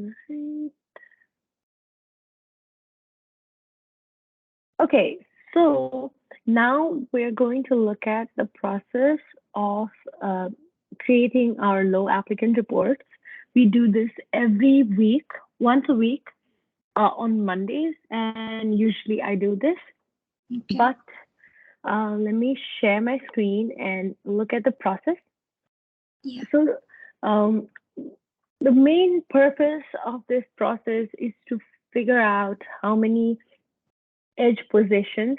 Alright. Okay, so now we're going to look at the process of uh, creating our low applicant reports. We do this every week, once a week, on Mondays, and usually I do this. Okay. But let me share my screen and look at the process. Yeah. So um, the main purpose of this process is to figure out how many edge positions,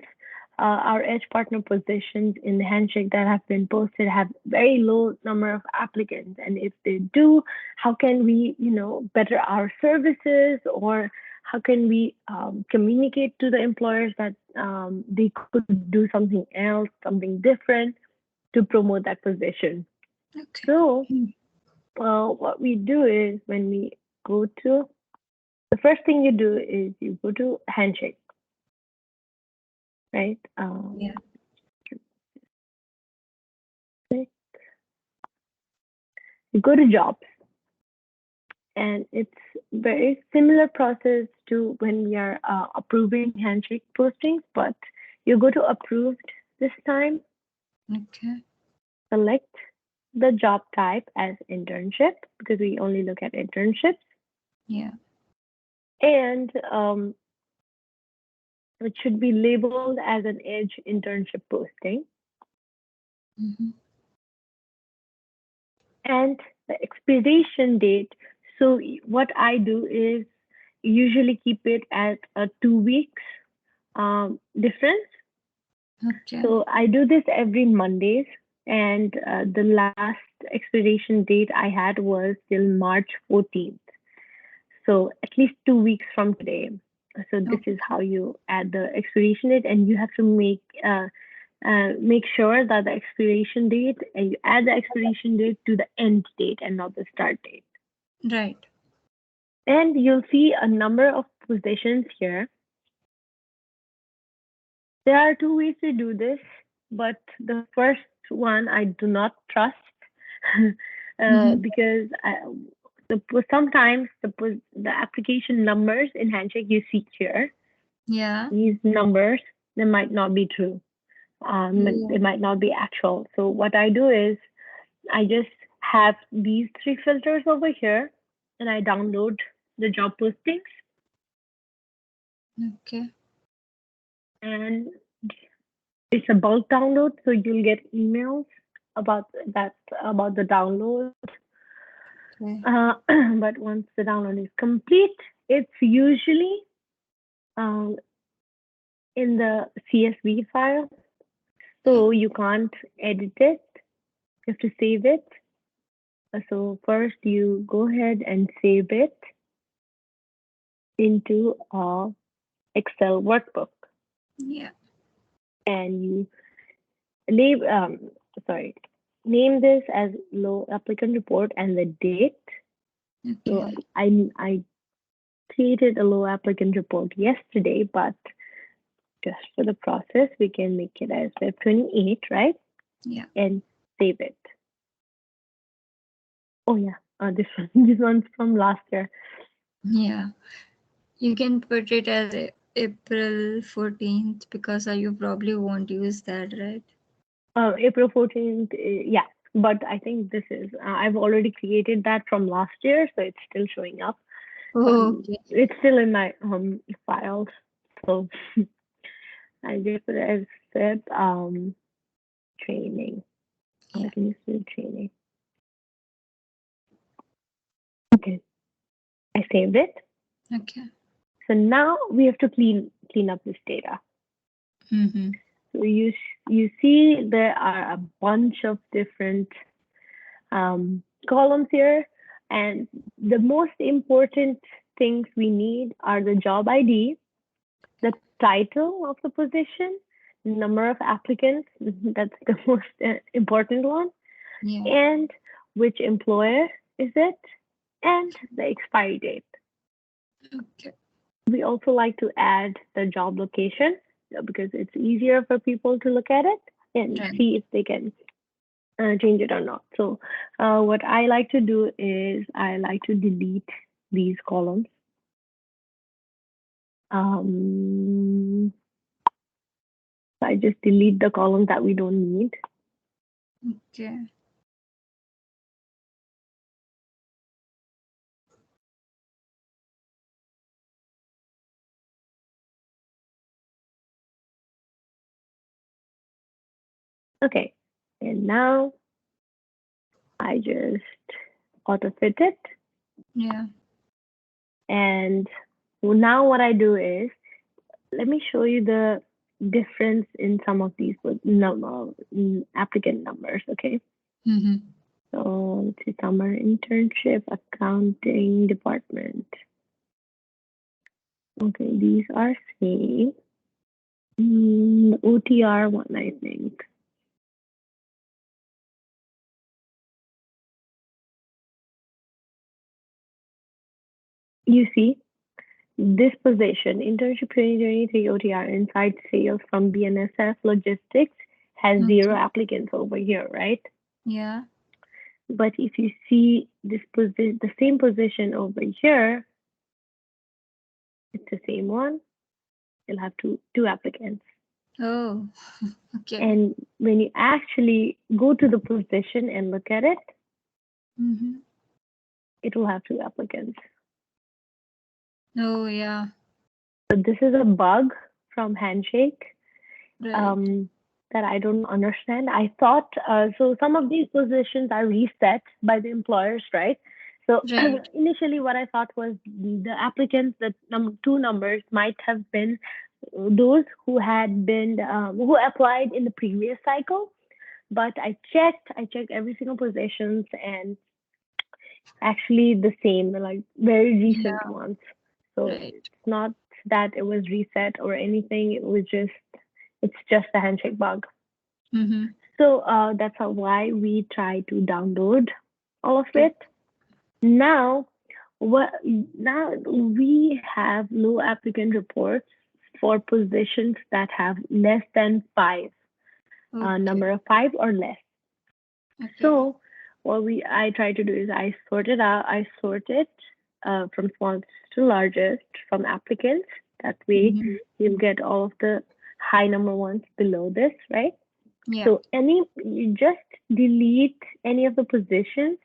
our edge partner positions in the handshake that have been posted have very low number of applicants. And if they do, how can we, better our services, or how can we communicate to the employers that they could do something else, something different to promote that position. Okay. So what we do is when we go to, the first thing you do is you go to handshake, right? Yeah. You go to jobs, and it's very similar process to when we are approving handshake postings, but you go to approved this time, Okay. select the job type as internship because we only look at internships, Yeah. and it should be labeled as an edge internship posting, Mm-hmm. and the expiration date. So what I do is usually keep it at a 2 weeks difference. Okay. So I do this every Mondays, and the last expiration date I had was till March 14th. So at least 2 weeks from today. So this is Okay. how you add the expiration date, and you have to make sure that the expiration date, and you add the expiration date to the end date and not the start date. Right. And you'll see a number of positions here. There are two ways to do this, but the first one I do not trust Mm-hmm. because sometimes the application numbers in Handshake you see here, Yeah. these numbers, they might not be true. They Yeah. might not be actual. So what I do is I just have these three filters over here, and I download the job postings, Okay. and it's a bulk download, so you'll get emails about that about the download. Okay. But once the download is complete, it's usually um, in the CSV file, Yeah. so you can't edit it. You have to save it. So first, you go ahead and save it into a Excel workbook, Yeah. and you name sorry name this as low applicant report and the date. So Okay. I created a low applicant report yesterday, but just for the process, we can make it as Feb 28, right? Yeah. And save it. Oh yeah, this one, this one's from last year. Yeah. You can put it as April 14th because you probably won't use that, right? April 14th, yeah. But I think this is, I've already created that from last year, so it's still showing up. Oh, okay. It's still in my files. So I just put it as Feb training. I Yeah. can just do training. Okay, I saved it. Okay. So now we have to clean up this data. Mm-hmm. So you see there are a bunch of different columns here, and the most important things we need are the job ID, the title of the position, number of applicants, that's the most important one, Yeah. and which employer is it, and the expiry date. Okay. We also like to add the job location because it's easier for people to look at it and Right. see if they can change it or not. So, what I like to do is I like to delete these columns. Um, I just delete the column that we don't need. Okay. Okay, and now I just auto fit it. Yeah. And now what I do is, let me show you the difference in some of these applicant numbers, okay? Mm-hmm. So let's see, summer internship, accounting department. Okay, these are same. OTR one, I think. You see, this position, internship 2023 OTR inside sales from BNSF Logistics, has zero Okay. applicants over here, right? Yeah. But if you see this the same position over here, it's the same one. You'll have two applicants. Oh. Okay. And when you actually go to the position and look at it, Mm-hmm. it will have two applicants. Oh, yeah. So this is a bug from Handshake Right. um, that I don't understand. I thought so. Some of these positions are reset by the employers, right? So Right. initially, what I thought was the applicants, the two numbers might have been those who had been who applied in the previous cycle. But I checked every single positions, and actually the same, like very recent Yeah. ones. So Right. it's not that it was reset or anything. It's just a handshake bug. Mm-hmm. So that's why we try to download all of Okay. it. Now, now we have low applicant reports for positions that have less than five, Okay. number of five or less. Okay. So what we I try to do is I sort it out. I sort it from smallest to largest from applicants. That way Mm-hmm. you'll get all of the high number ones below this, right? Yeah. So you just delete any of the positions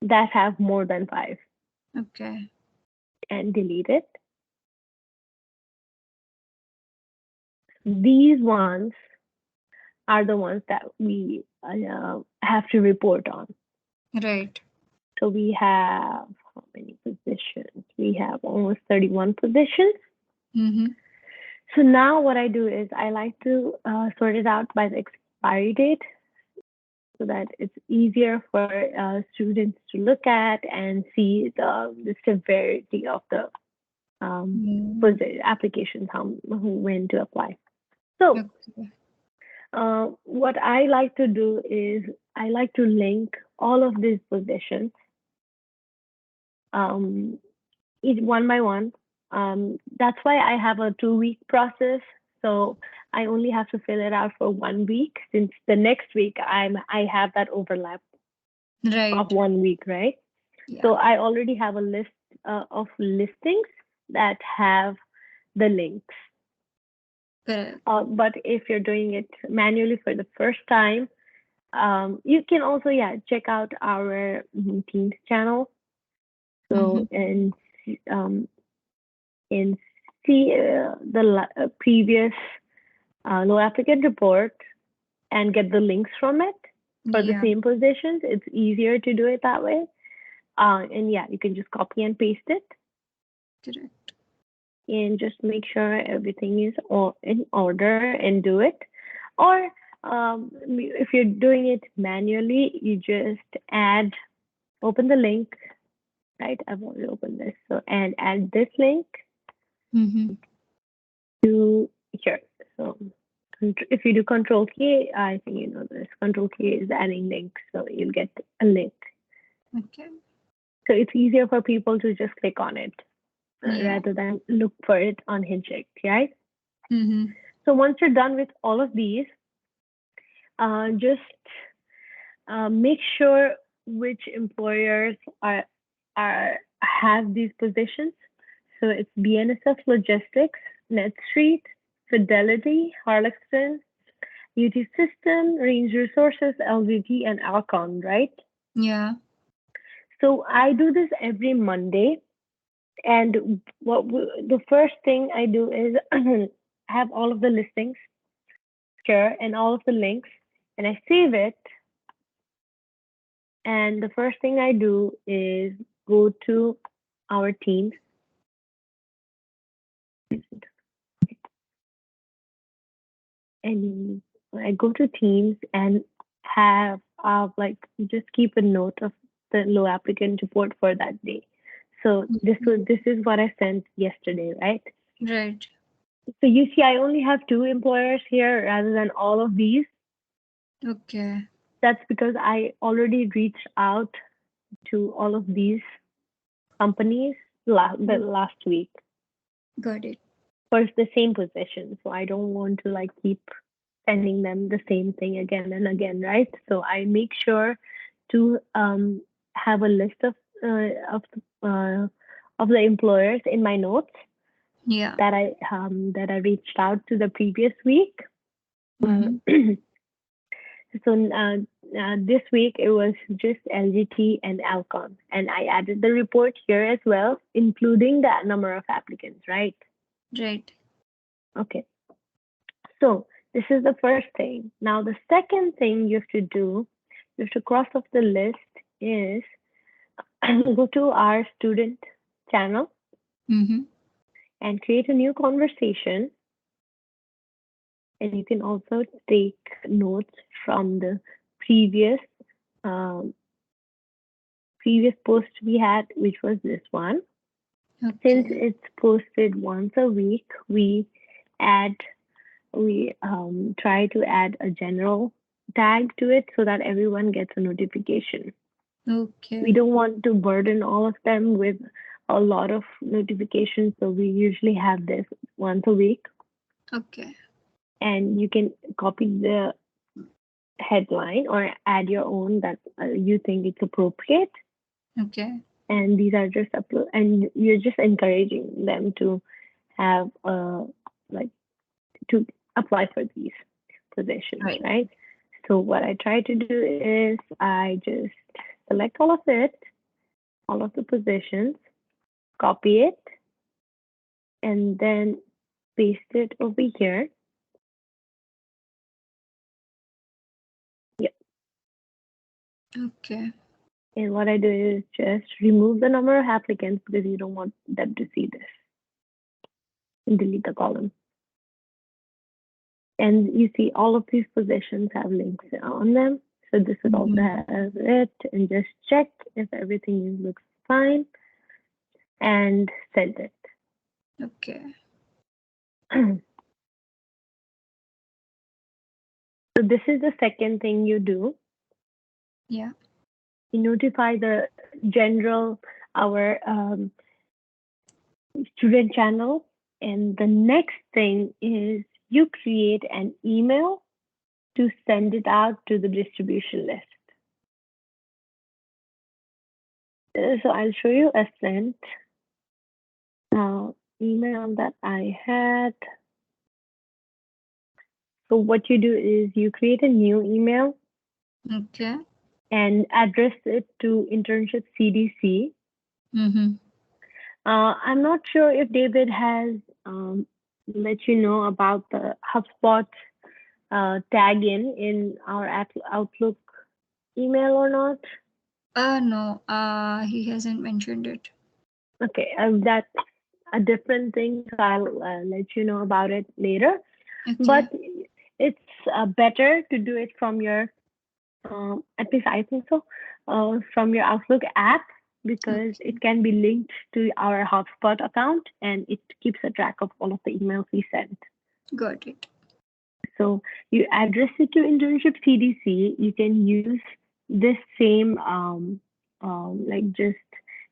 that have more than five Okay. and delete it. These ones are the ones that we have to report on. Right. So we have how many positions? We have almost 31 positions. Mm-hmm. So now what I do is I like to sort it out by the expiry date so that it's easier for students to look at and see the severity of the Mm. for the applications, when to apply. So Okay. what I like to do is I like to link all of these positions um, each one by one. That's why I have a 2 week process. So I only have to fill it out for 1 week since the next week I have that overlap of Right. 1 week, right? Yeah. So I already have a list of listings that have the links. Correct. But if you're doing it manually for the first time, you can also check out our Teams channel. Mm-hmm. So um, and see the previous low applicant report and get the links from it for the Yeah. same positions. It's easier to do it that way. And you can just copy and paste it Correct. and just make sure everything is all in order and do it. Or if you're doing it manually, you just open the link, right? I've already opened this. So, and add this link Mm-hmm. to here. So if you do Control K, I think you know this. Control K is adding links, so you'll get a link. Okay. So it's easier for people to just click on it Yeah. rather than look for it on Hinge, right? Mm-hmm. So once you're done with all of these, just make sure which employers are have these positions. So it's BNSF Logistics, NetStreet, Fidelity, Harlexton, UT System, Range Resources, LVT, and Alcon, right? Yeah. So I do this every Monday, and the first thing I do is have all of the listings here and all of the links, and I save it. And the first thing I do is go to our teams, and I go to teams and have like just keep a note of the low applicant report for that day. So Mhm. this is what I sent yesterday, right? Right. So you see, I only have two employers here rather than all of these. Okay. That's because I already reached out to all of these companies the Mm. last week Got it. for the same position. So I don't want to like keep sending them the same thing again and again, right? So I make sure to have a list of the employers in my notes Yeah. that I reached out to the previous week. Uh, Mm-hmm. so this week it was just LGT and Alcon, and I added the report here as well, including the number of applicants, right? Right. Okay. So this is the first thing. Now the second thing you have to do, you have to cross off the list is go to our student channel Mm-hmm. and create a new conversation. And you can also take notes from the previous um, previous post we had, which was this one. Since Okay. it's posted once a week, add we try to add a general tag to it so that everyone gets a notification. We Okay. don't want to burden all of them with a lot of notifications, so we usually have this once a week, Okay. and you can copy the headline or add your own that you think it's appropriate. Okay. And these are just upload, and you're just encouraging them to have like to apply for these positions, Right. right? So what I try to do is I just select all of it, all of the positions, copy it, and then paste it over here. Yep. Okay. And what I do is just remove the number of applicants because you don't want them to see this, and delete the column. And you see all of these positions have links on them. So this would also Mm-hmm. have it, and just check if everything looks fine and send it. Okay. So this is the second thing you do. Yeah. You notify the general our student channel, and the next thing is you create an email to send it out to the distribution list. So I'll show you a sent email that I had. So what you do is you create a new email Okay. and address it to internship CDC. Mm-hmm. I'm not sure if David has let you know about the HubSpot tag in our Outlook email or not. No. He hasn't mentioned it. Okay, that's a different thing, so I'll let you know about it later. But Okay. it's better to do it from your, at least I think so, from your Outlook app because Okay. it can be linked to our HubSpot account and it keeps a track of all of the emails we send. Got it. So you address it to internship CDC. You can use this same like just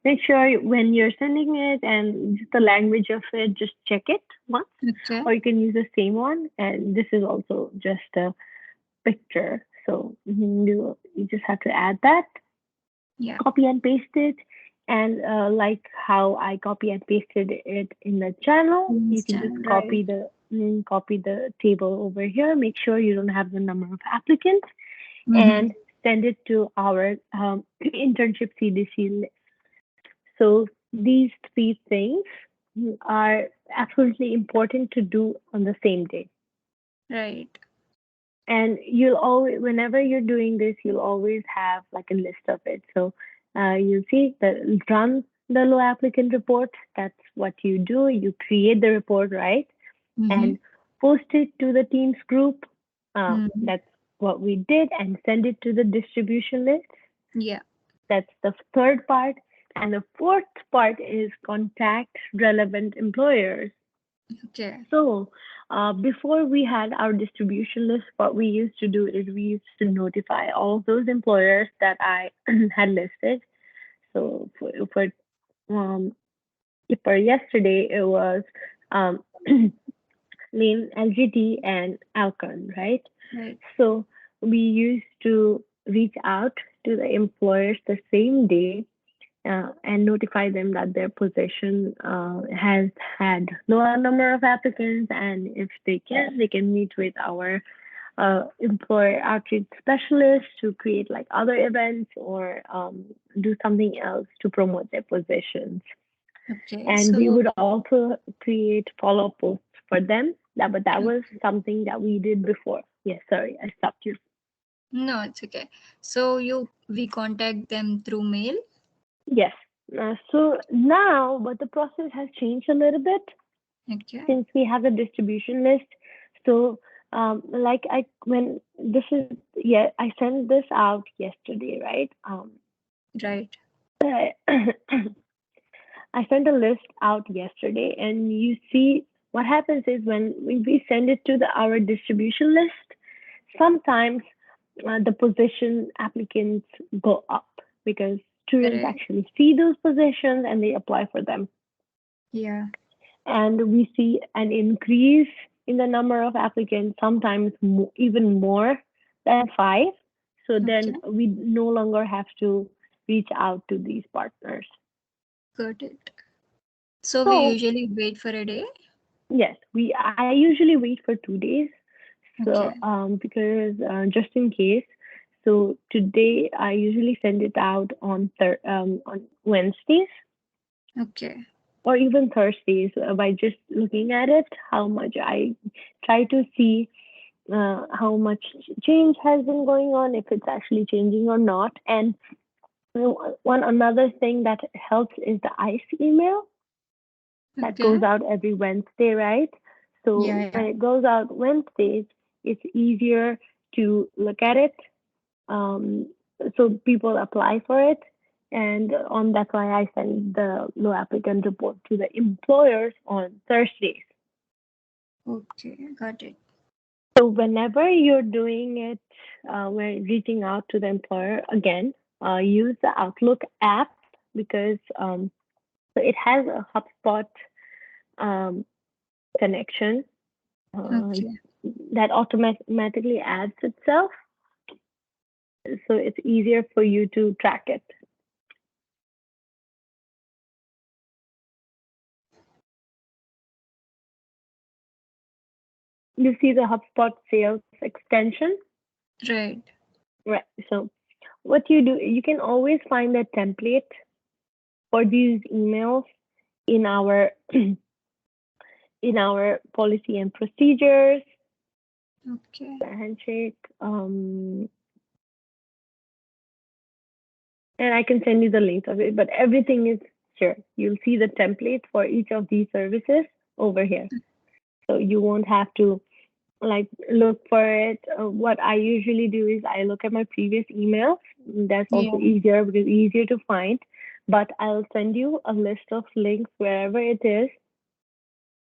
make sure when you're sending it and just the language of it, just check it once, Okay. or you can use the same one. And this is also just a picture, so you just have to add that, Yeah. copy and paste it, And like how I copy and pasted it in the channel, you can just Instant, right? copy the table over here. Make sure you don't have the number of applicants, Mm-hmm. and send it to our internship CDC list. So these three things are absolutely important to do on the same day. Right. And you'll always, whenever you're doing this, you'll always have like a list of it. So you'll see the run the low applicant report. That's what you do. You create the report, right? Mm-hmm. And post it to the Teams group. Mm-hmm. That's what we did, and send it to the distribution list. Yeah. That's the third part. And the fourth part is contact relevant employers. Okay. So, before we had our distribution list, what we used to do is we used to notify all of those employers that I had listed. So, um, for yesterday, it was um, Lane, LGT, and Alcon, right? Right. So, we used to reach out to the employers the same day and notify them that their position has had lower number of applicants, and if they can meet with our employer outreach specialist to create like other events or do something else to promote their positions. Okay. And we So would also create follow-up posts for them. But that was something that we did before. Yes, sorry, I stopped you. no, it's okay. So we contact them through mail. Yes. So now, but the process has changed a little bit Okay. since we have a distribution list. So, like I when this is yeah, I sent this out yesterday, right? Right. I I sent a list out yesterday, and you see what happens is when we send it to our distribution list, sometimes the position applicants go up because students Correct. actually see those positions and they apply for them. Yeah. And we see an increase in the number of applicants, sometimes even more than five. So Okay. then we no longer have to reach out to these partners. Got it. So we So usually wait for a day. yes, we I usually wait for 2 days. So Okay. because just in case. So today I usually send it out on Wednesdays Okay. or even Thursdays by just looking at it, how much I try to see how much change has been going on, if it's actually changing or not. And one another thing that helps is the ICE email that Okay. goes out every Wednesday, right? So Yeah. when Yeah. it goes out Wednesdays, it's easier to look at it. Um, so people apply for it. And on that's why I send the low applicant report to the employers on Thursdays. Okay. Got it. So whenever you're doing it, when reaching out to the employer again, use the Outlook app because so it has a HubSpot um, connection uh, Okay. that automatically adds itself, so it's easier for you to track it. You see the HubSpot sales extension, Right. right? So what you do, you can always find a template for these emails in our in our policy and procedures, Okay. the handshake, and I can send you the links of it. But everything is here. You'll see the template for each of these services over here, so you won't have to like look for it. What I usually do is I look at my previous emails. That's also Yeah. easier because it's easier to find. But I'll send you a list of links wherever it is,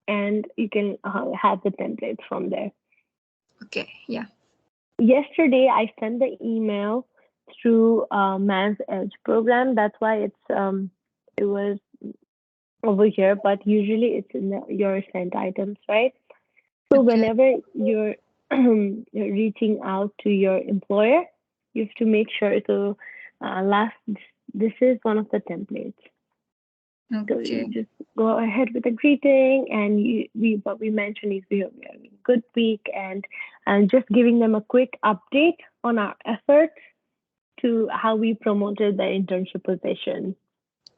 and you can have the templates from there. Okay. Yeah. Yesterday, I sent the email through Man's Edge program. That's why it was over here, but usually it's in your sent items, right? So Okay. whenever you're you're reaching out to your employer, you have to make sure. So last, this is one of the templates. So you Okay. just go ahead with the greeting, and what we mentioned is we are having a good week, and just giving them a quick update on our efforts to how we promoted the internship position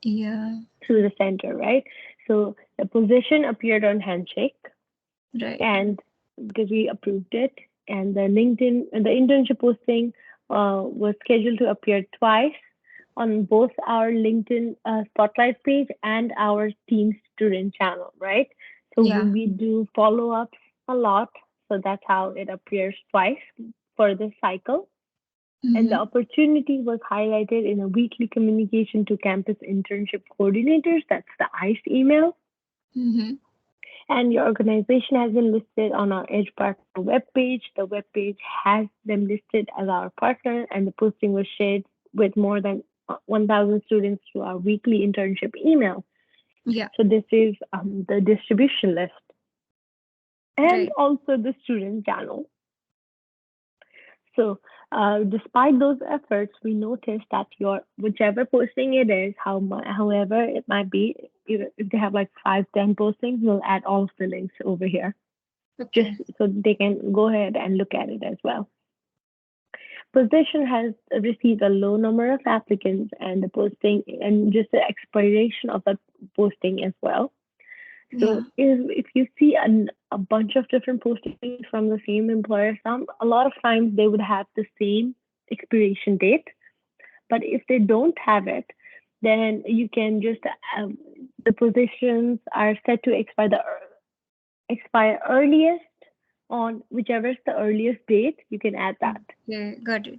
Yeah. through the center, right? So the position appeared on Handshake, Right. and because we approved it, and the internship posting was scheduled to appear twice on both our LinkedIn spotlight page and our team student channel, right? So Yeah. we do follow ups a lot, so that's how it appears twice for this cycle. And the Mm-hmm. opportunity was highlighted in a weekly communication to campus internship coordinators. That's the ICE email. Mm-hmm. And your organization has been listed on our Edge Partner webpage. The webpage has them listed as our partner, and the posting was shared with more than 1,000 students through our weekly internship email. Yeah. So this is the distribution list and Right. also the student channel. So, despite those efforts, we noticed that your whichever posting it is, however it might be, if they have like 5, 10 postings, we'll add all of the links over here, just Okay. so they can go ahead and look at it as well. Position has received a low number of applicants, and the posting and just the expiration of the posting as well. So Yeah. if you see a bunch of different postings from the same employer, a lot of times they would have the same expiration date. But if they don't have it, then you can just the positions are set to expire earliest on whichever is the earliest date. You can add that. Okay. Got it.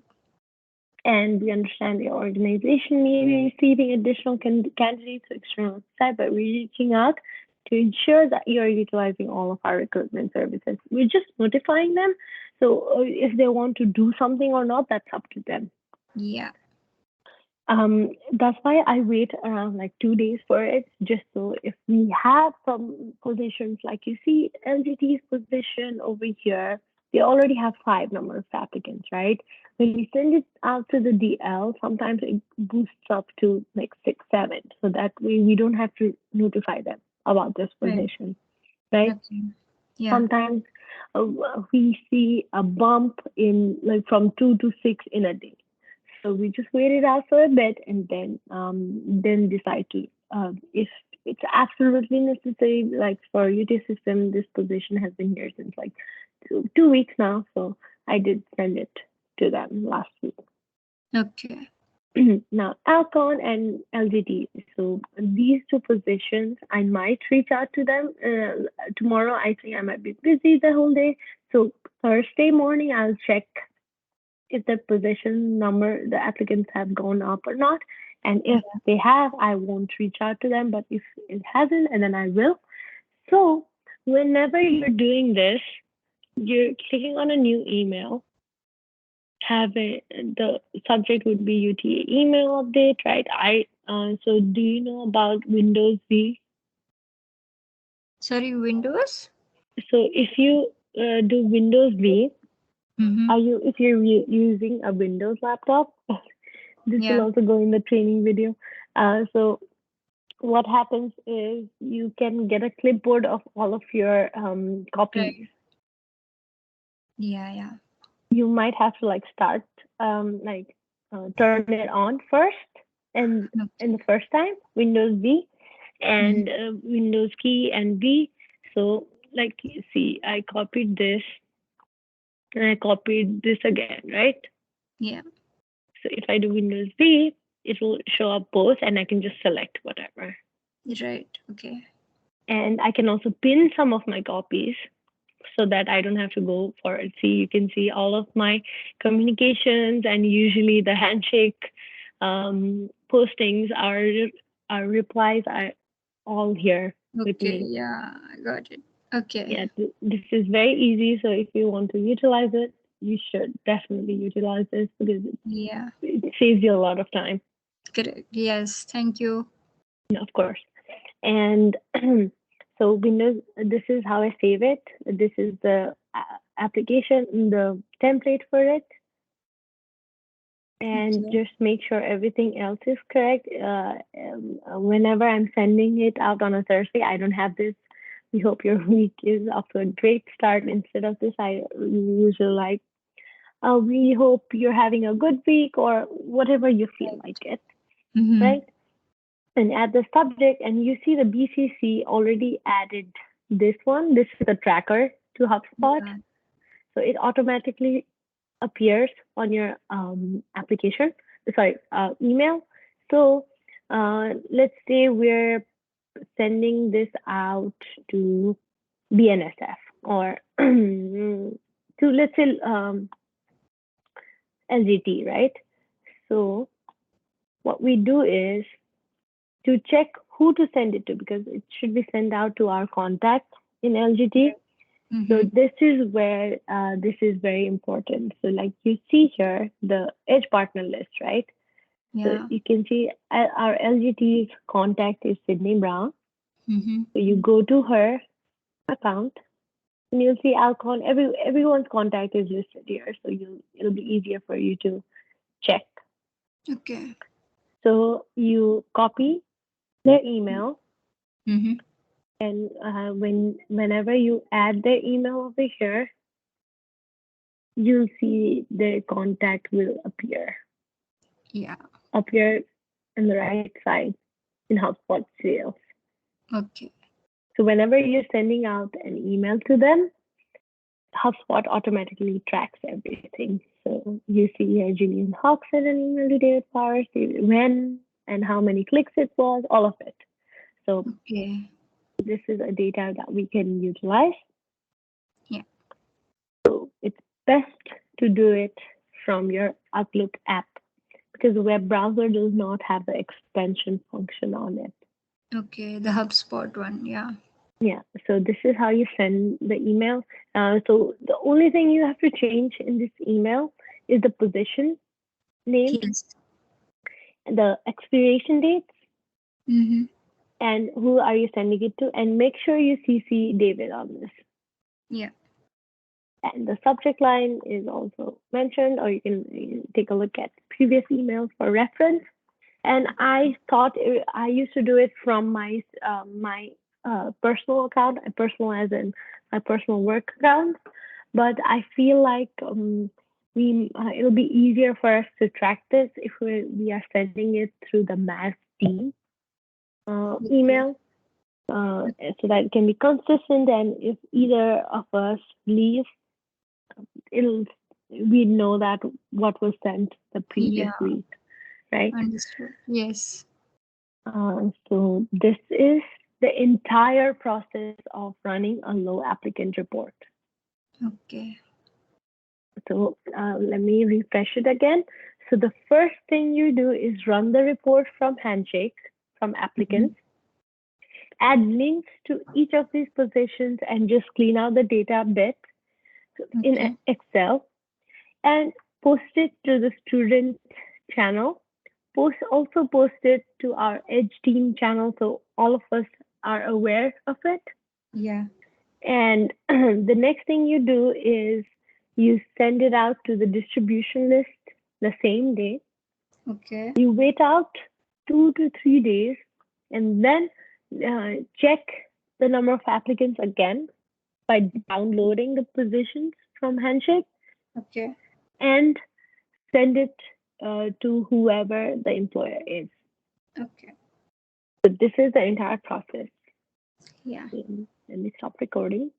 And we understand the organization may be receiving additional candidates to external side, but we're reaching out to ensure that you are utilizing all of our recruitment services. We're just notifying them. So if they want to do something or not, that's up to them. Yeah. That's why I wait around like 2 days for it, just so if we have some positions like you see LGT's position over here, they already have 5 number of applicants, right? When we send it out to the DL, sometimes it boosts up to like 6, 7, so that way we don't have to notify them about this Right. position, right? Okay. Yeah. Sometimes uh, we see a bump in like from 2 to 6 in a day. So we just wait it out for a bit, and then decide to if it's absolutely necessary. Like for UT system, this position has been here since like 2 weeks now. So I did send it to them last week. Okay. Now Alcon and LGT. So these two positions, I might reach out to them tomorrow. I think I might be busy the whole day. So Thursday morning, I'll check if the position number, the applicants have gone up or not. And if Yeah. they have, I won't reach out to them. But if it hasn't, and then I will. So whenever you're doing this, you're clicking on a new email. Have it, the subject would be UTA email update, right? So do you know about Windows V? Sorry, Windows? So if you do Windows V, Mm-hmm. are you if you're using a Windows laptop? This will Yeah. also go in the training video. So what happens is you can get a clipboard of all of your Right. copies. Yeah. Yeah. You might have to like start turn it on first, and in the Okay. first time Windows V Mm-hmm. and Windows key and V. So like you see, I copied this and I copied this again, right? Yeah. So if I do Windows V, it will show up both, and I can just select whatever. Right. Okay. And I can also pin some of my copies so that I don't have to go for it. See, you can see all of my communications, and usually the handshake postings are replies are all here with Okay. me. Yeah. I got it. Okay. Yeah, this is very easy. So if you want to utilize it, you should definitely utilize this because Yeah. it saves you a lot of time, Correct. Yes. Thank you. of course. And so Windows, this is how I save it. This is the application, the template for it. and Okay. just make sure everything else is correct. Whenever I'm sending it out on a Thursday, I don't have this. We hope your week is off to a great start. Instead of this, I usually like, we hope you're having a good week or whatever you feel Right. like it, Mm-hmm. right? And add the subject, and you see the BCC already added this one. This is a tracker to HubSpot. Yeah. So it automatically appears on your application, sorry, email. So let's say we're sending this out to BNSF or to, let's say, LGT, right? So what we do is to check who to send it to, because it should be sent out to our contact in LGT. So Mm-hmm. this is where this is very important. So like you see here, the edge partner list, right? So Yeah. you can see our LGT contact is Sydney Brown. Mm-hmm. So you go to her account and you'll see everyone's contact is listed here. So it'll be easier for you to check. Okay. So you copy their email, Mm-hmm. and whenever you add their email over here, you'll see their contact will Yeah. appear on the right side in HubSpot Sales. Okay. So whenever you're sending out an email to them, HubSpot automatically tracks everything. So you see here Julian Hawk sent an email to David Powers, when and how many clicks it was, all of it. So Okay. this is a data that we can utilize. Yeah. So it's best to do it from your Outlook app, because the web browser does not have the expansion function on it. Okay. The HubSpot one. Yeah. Yeah, so this is how you send the email. So the only thing you have to change in this email is the position name, Yes. the expiration dates, Mm-hmm. and who are you sending it to, and make sure you CC David on this. Yeah. And the subject line is also mentioned, or you can take a look at previous emails for reference. And I thought I used to do it from my personal account, personal as in my personal work account. But I feel like we it'll be easier for us to track this if we are sending it through the mass team Okay. email, so that it can be consistent. And if either of us leave, it'll we know that what was sent the previous Yeah. week, right? Understood. Yes. So this is the entire process of running a low applicant report. Okay. So let me refresh it again. So the first thing you do is run the report from Handshake, from Mm-hmm. applicants, add links to each of these positions, and just clean out the data a bit in Okay. Excel, and post it to the student channel. Post it to our Edge team channel, so all of us are aware of it. Yeah. And the next thing you do is you send it out to the distribution list the same day. Okay. You wait out 2 to 3 days, and then check the number of applicants again by downloading the positions from Handshake, Okay. and send it to whoever the employer is. Okay. So this is the entire process. Yeah. Let me stop recording.